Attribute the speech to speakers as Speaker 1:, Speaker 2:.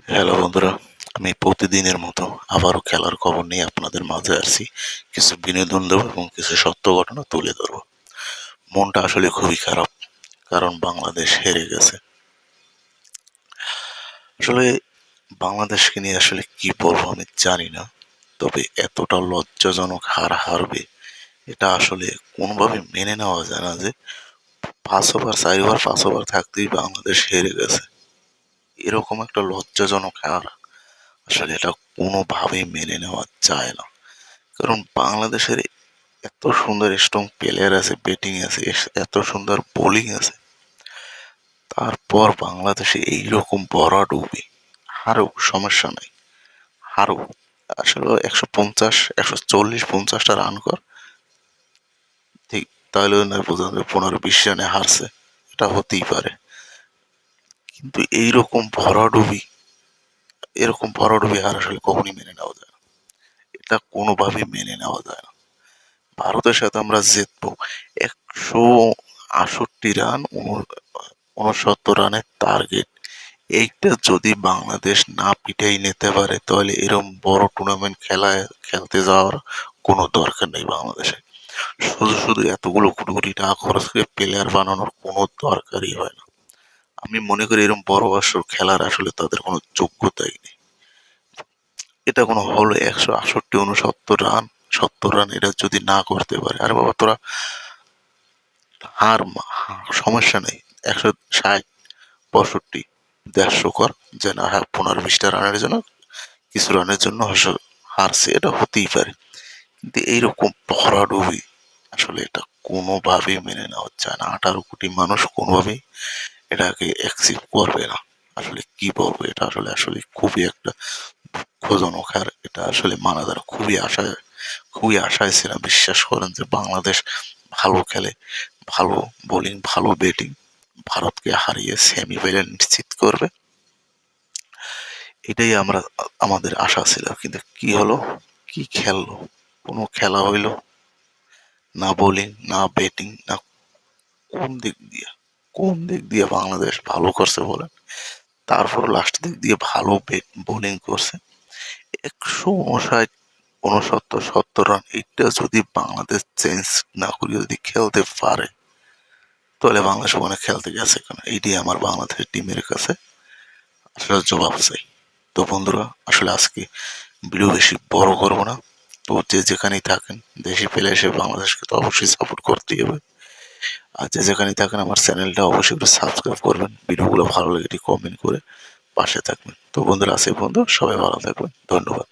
Speaker 1: Hello বন্ধুরা, আমি প্রতিদিনের মতো আবারও খেলার খবর নিয়ে আপনাদের মাঝে আসছি। কিছু বিনোদন দেবো এবং কিছু সত্য ঘটনা তুলে ধরবো। মনটা আসলে খুবই খারাপ, কারণ বাংলাদেশ হেরে গেছে। আসলে বাংলাদেশকে নিয়ে আসলে কি বলবো আমি জানি না। তবে এতটা লজ্জাজনক হার হারবে এটা আসলে কোনোভাবে মেনে নেওয়া যায় না যে 5 ওভার 4 ওভার 5 ওভার থাকতেই বাংলাদেশ হেরে গেছে। এরকম একটা লজ্জাজনক হার আসলে এটা কোনোভাবেই মেনে নেওয়া যায় না। কারণ বাংলাদেশের এত সুন্দর স্ট্রং প্লেয়ার আছে, ব্যাটিং আছে, এত সুন্দর বোলিং আছে। তারপর বাংলাদেশে এইরকম ভরাডুবি। হারুক, সমস্যা নাই, হারুক। আসলে 150, 140, 50টা রান কর, ঠিক, তাহলে না বোঝা যাবে 15-20 রানে হারছে। এটা হতেই পারে। কিন্তু এরকম ভরাডুবি হার আসলে কখনই মেনে নেওয়া যায় না। এটা কোনোভাবেই মেনে নেওয়া যায় না। ভারতের সাথে আমরা জিতবো 168 রান, 69 রানের টার্গেট। এইটা যদি বাংলাদেশ না পিটাই নিতে পারে তাহলে এরকম বড় টুর্নামেন্ট খেলতে যাওয়ার কোনো দরকার নেই বাংলাদেশে। শুধু শুধু এতগুলো কোটি কোটি টাকা খরচ করে প্লেয়ার বানানোর কোনো দরকারই হয় না। আমি মনে করি এরকম বড় আসর খেলার আসলে তাদের কোনো যোগ্যতাই নেই। এটা কোনো হলো 168, 69 রান, 70 রান এটা যদি না করতে পারে, আরে বাবা তোরা সমস্যা নেই, 160, 65, 150 কর, যে না হ্যাঁ 15-20টা রানের জন্য, কিছু রানের জন্য হারছে, এটা হতেই পারে। কিন্তু এইরকম ভরাডুবি আসলে এটা কোনোভাবেই মেনে নেওয়া যায় না। 18 কোটি মানুষ কোনোভাবেই এটাকে অ্যাকসেপ্ট করবে না। আসলে কি বলবো, এটা আসলে আসলে খুবই একটা দুঃখজনক। আর এটা আসলে মানা যায় না। খুবই আশায় ছিলাম, বিশ্বাস করেন, যে বাংলাদেশ ভালো খেলে, ভালো বোলিং, ভালো ব্যাটিং, ভারতকে হারিয়ে সেমিফাইনাল নিশ্চিত করবে। এটাই আমাদের আশা ছিল। কিন্তু কি হলো, কি খেললো, কোনো খেলা হইলো না, বোলিং না ব্যাটিং না, কোন দিক দিয়ে কোন দিক দিয়ে বাংলাদেশ ভালো করছে বলেন? তারপর লাস্ট দিক দিয়ে ভালো বোলিং করছে। 159, 69, 70 রান, এটা যদি বাংলাদেশ চেঞ্জ না করে যদি খেলতে পারে তাহলে বাংলাদেশ ওখানে খেলতে গেছে কেন, এইটাই আমার বাংলাদেশ টিমের কাছে আসলে জবাব চাই। তো বন্ধুরা, আসলে আজকে ভিডিও বেশি বড় করবো না। তো যে যেখানেই থাকেন, দেশি পেলে এসে বাংলাদেশকে তো অবশ্যই সাপোর্ট করতেই হবে। আর যে যেখানেই থাকেন আমার চ্যানেলটা অবশ্যই একটু সাবস্ক্রাইব করবেন, ভিডিওগুলো ভালো লাগে কমেন্ট করে পাশে থাকবেন। তো বন্ধুরা, আজকে বন্ধু সবাই ভালো থাকবেন, ধন্যবাদ।